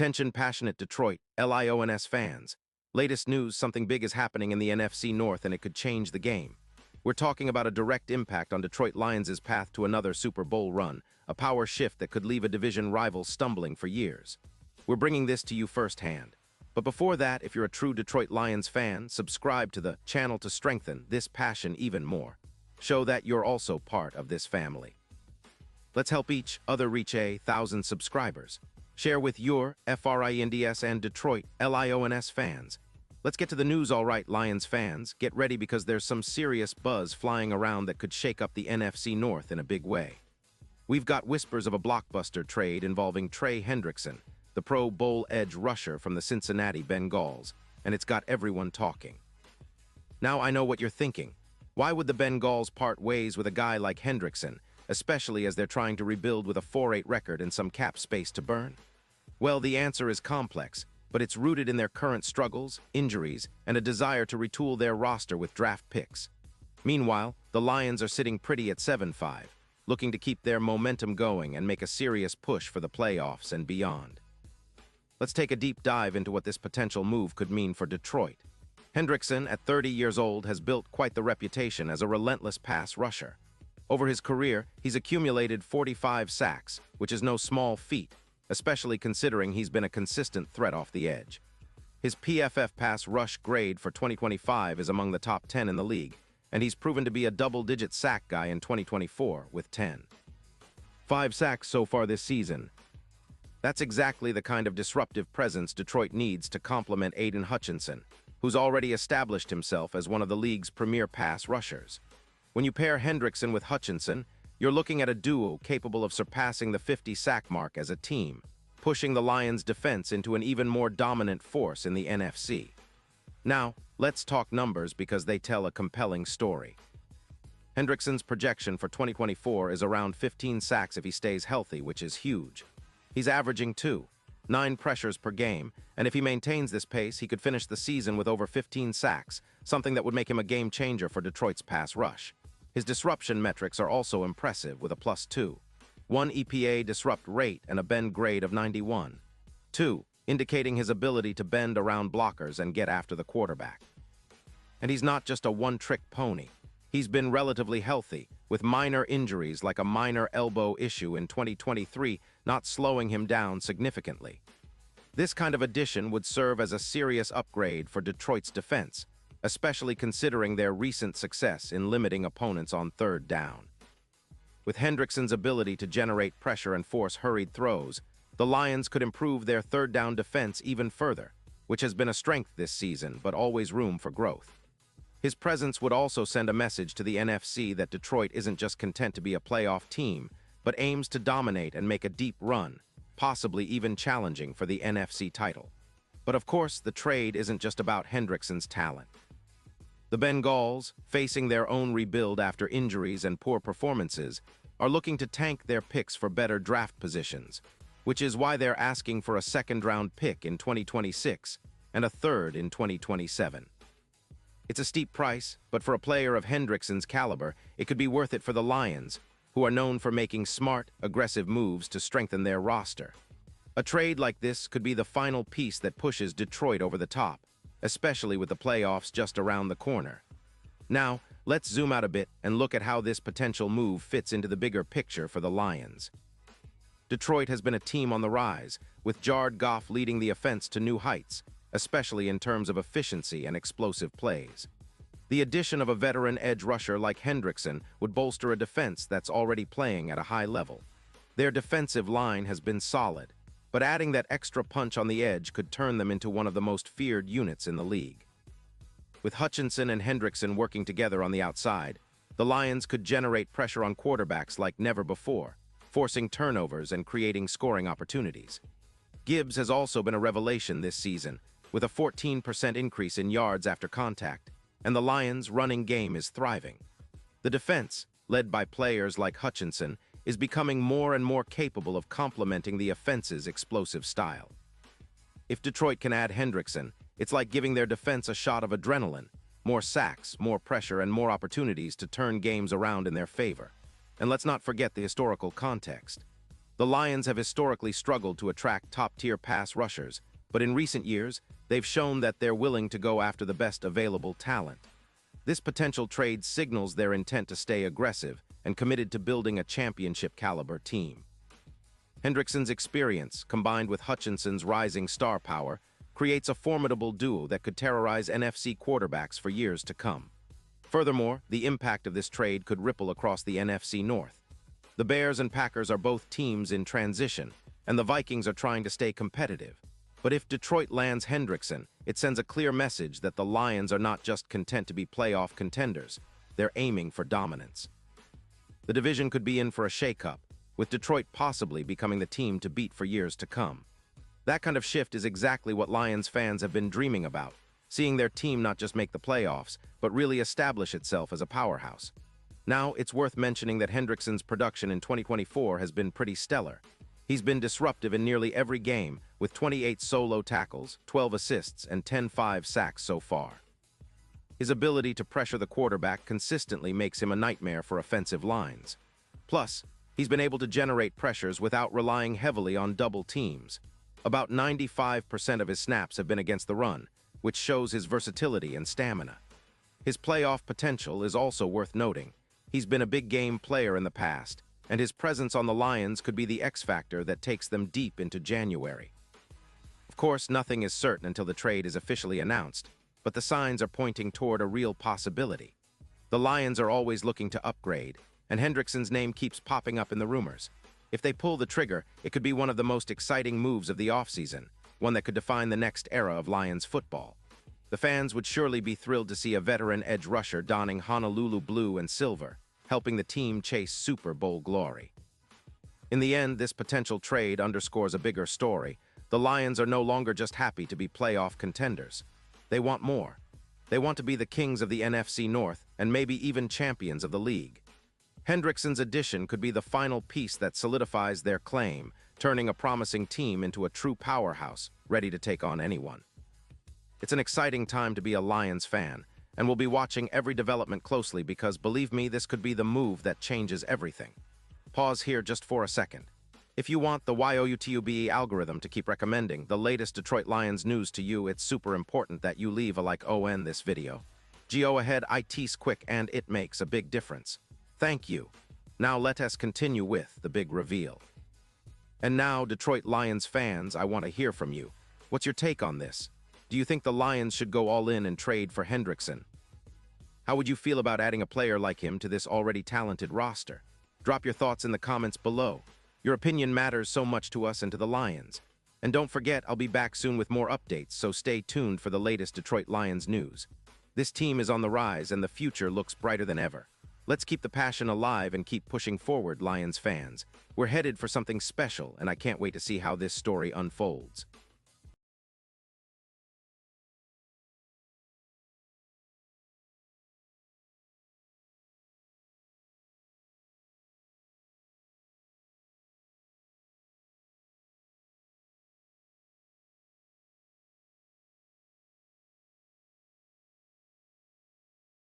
Attention passionate Detroit, Lions fans. Latest news, something big is happening in the NFC North and it could change the game. We're talking about a direct impact on Detroit Lions' path to another Super Bowl run, a power shift that could leave a division rival stumbling for years. We're bringing this to you firsthand. But before that, if you're a true Detroit Lions fan, subscribe to the channel to strengthen this passion even more. Show that you're also part of this family. Let's help each other reach 1,000 subscribers. Share with your FRINDS and Detroit LIONS fans. Let's get to the news, all right, Lions fans. Get ready because there's some serious buzz flying around that could shake up the NFC North in a big way. We've got whispers of a blockbuster trade involving Trey Hendrickson, the Pro Bowl edge rusher from the Cincinnati Bengals, and it's got everyone talking. Now I know what you're thinking. Why would the Bengals part ways with a guy like Hendrickson, especially as they're trying to rebuild with a 4-8 record and some cap space to burn? Well, the answer is complex, but it's rooted in their current struggles, injuries, and a desire to retool their roster with draft picks. Meanwhile, the Lions are sitting pretty at 7-5, looking to keep their momentum going and make a serious push for the playoffs and beyond. Let's take a deep dive into what this potential move could mean for Detroit. Hendrickson, at 30 years old, has built quite the reputation as a relentless pass rusher. Over his career, he's accumulated 45 sacks, which is no small feat, especially considering he's been a consistent threat off the edge. His PFF pass rush grade for 2025 is among the top 10 in the league, and he's proven to be a double-digit sack guy in 2024 with 10. 5 sacks so far this season. That's exactly the kind of disruptive presence Detroit needs to complement Aiden Hutchinson, who's already established himself as one of the league's premier pass rushers. When you pair Hendrickson with Hutchinson, you're looking at a duo capable of surpassing the 50-sack mark as a team, pushing the Lions' defense into an even more dominant force in the NFC. Now, let's talk numbers because they tell a compelling story. Hendrickson's projection for 2024 is around 15 sacks if he stays healthy, which is huge. He's averaging 9 pressures per game, and if he maintains this pace, he could finish the season with over 15 sacks, something that would make him a game-changer for Detroit's pass rush. His disruption metrics are also impressive with a +2, 1 EPA disrupt rate and a bend grade of 91, 2, indicating his ability to bend around blockers and get after the quarterback. And he's not just a one-trick pony. He's been relatively healthy, with minor injuries like a minor elbow issue in 2023 not slowing him down significantly. This kind of addition would serve as a serious upgrade for Detroit's defense, especially considering their recent success in limiting opponents on third down. With Hendrickson's ability to generate pressure and force hurried throws, the Lions could improve their third down defense even further, which has been a strength this season, but always room for growth. His presence would also send a message to the NFC that Detroit isn't just content to be a playoff team, but aims to dominate and make a deep run, possibly even challenging for the NFC title. But of course, the trade isn't just about Hendrickson's talent. The Bengals, facing their own rebuild after injuries and poor performances, are looking to tank their picks for better draft positions, which is why they're asking for a second-round pick in 2026 and a third in 2027. It's a steep price, but for a player of Hendrickson's caliber, it could be worth it for the Lions, who are known for making smart, aggressive moves to strengthen their roster. A trade like this could be the final piece that pushes Detroit over the top, especially with the playoffs just around the corner. Now, let's zoom out a bit and look at how this potential move fits into the bigger picture for the Lions. Detroit has been a team on the rise, with Jared Goff leading the offense to new heights, especially in terms of efficiency and explosive plays. The addition of a veteran edge rusher like Hendrickson would bolster a defense that's already playing at a high level. Their defensive line has been solid, but adding that extra punch on the edge could turn them into one of the most feared units in the league. With Hutchinson and Hendrickson working together on the outside, the Lions could generate pressure on quarterbacks like never before, forcing turnovers and creating scoring opportunities. Gibbs has also been a revelation this season, with a 14% increase in yards after contact, and the Lions' running game is thriving. The defense, led by players like Hutchinson, is becoming more and more capable of complementing the offense's explosive style. If Detroit can add Hendrickson, it's like giving their defense a shot of adrenaline, more sacks, more pressure, and more opportunities to turn games around in their favor. And let's not forget the historical context. The Lions have historically struggled to attract top-tier pass rushers, but in recent years, they've shown that they're willing to go after the best available talent. This potential trade signals their intent to stay aggressive and committed to building a championship-caliber team. Hendrickson's experience, combined with Hutchinson's rising star power, creates a formidable duo that could terrorize NFC quarterbacks for years to come. Furthermore, the impact of this trade could ripple across the NFC North. The Bears and Packers are both teams in transition, and the Vikings are trying to stay competitive. But if Detroit lands Hendrickson, it sends a clear message that the Lions are not just content to be playoff contenders, they're aiming for dominance. The division could be in for a shakeup, with Detroit possibly becoming the team to beat for years to come. That kind of shift is exactly what Lions fans have been dreaming about, seeing their team not just make the playoffs, but really establish itself as a powerhouse. Now, it's worth mentioning that Hendrickson's production in 2024 has been pretty stellar. He's been disruptive in nearly every game, with 28 solo tackles, 12 assists, and 10-5 sacks so far. His ability to pressure the quarterback consistently makes him a nightmare for offensive lines. Plus, he's been able to generate pressures without relying heavily on double teams. About 95% of his snaps have been against the run, which shows his versatility and stamina. His playoff potential is also worth noting. He's been a big-game player in the past, and his presence on the Lions could be the X-factor that takes them deep into January. Of course, nothing is certain until the trade is officially announced, but the signs are pointing toward a real possibility. The Lions are always looking to upgrade, and Hendrickson's name keeps popping up in the rumors. If they pull the trigger, it could be one of the most exciting moves of the offseason, one that could define the next era of Lions football. The fans would surely be thrilled to see a veteran edge rusher donning Honolulu blue and silver, helping the team chase Super Bowl glory. In the end, this potential trade underscores a bigger story. The Lions are no longer just happy to be playoff contenders. They want more. They want to be the kings of the NFC North and maybe even champions of the league. Hendrickson's addition could be the final piece that solidifies their claim, turning a promising team into a true powerhouse, ready to take on anyone. It's an exciting time to be a Lions fan, and we'll be watching every development closely because, believe me, this could be the move that changes everything. Pause here just for a second. If you want the YOUTUBE algorithm to keep recommending the latest Detroit Lions news to you, it's super important that you leave a like on this video. Go ahead, it's quick and it makes a big difference. Thank you. Now let us continue with the big reveal. And now, Detroit Lions fans, I want to hear from you. What's your take on this? Do you think the Lions should go all in and trade for Hendrickson? How would you feel about adding a player like him to this already talented roster? Drop your thoughts in the comments below. Your opinion matters so much to us and to the Lions. And don't forget, I'll be back soon with more updates, so stay tuned for the latest Detroit Lions news. This team is on the rise and the future looks brighter than ever. Let's keep the passion alive and keep pushing forward, Lions fans. We're headed for something special, and I can't wait to see how this story unfolds.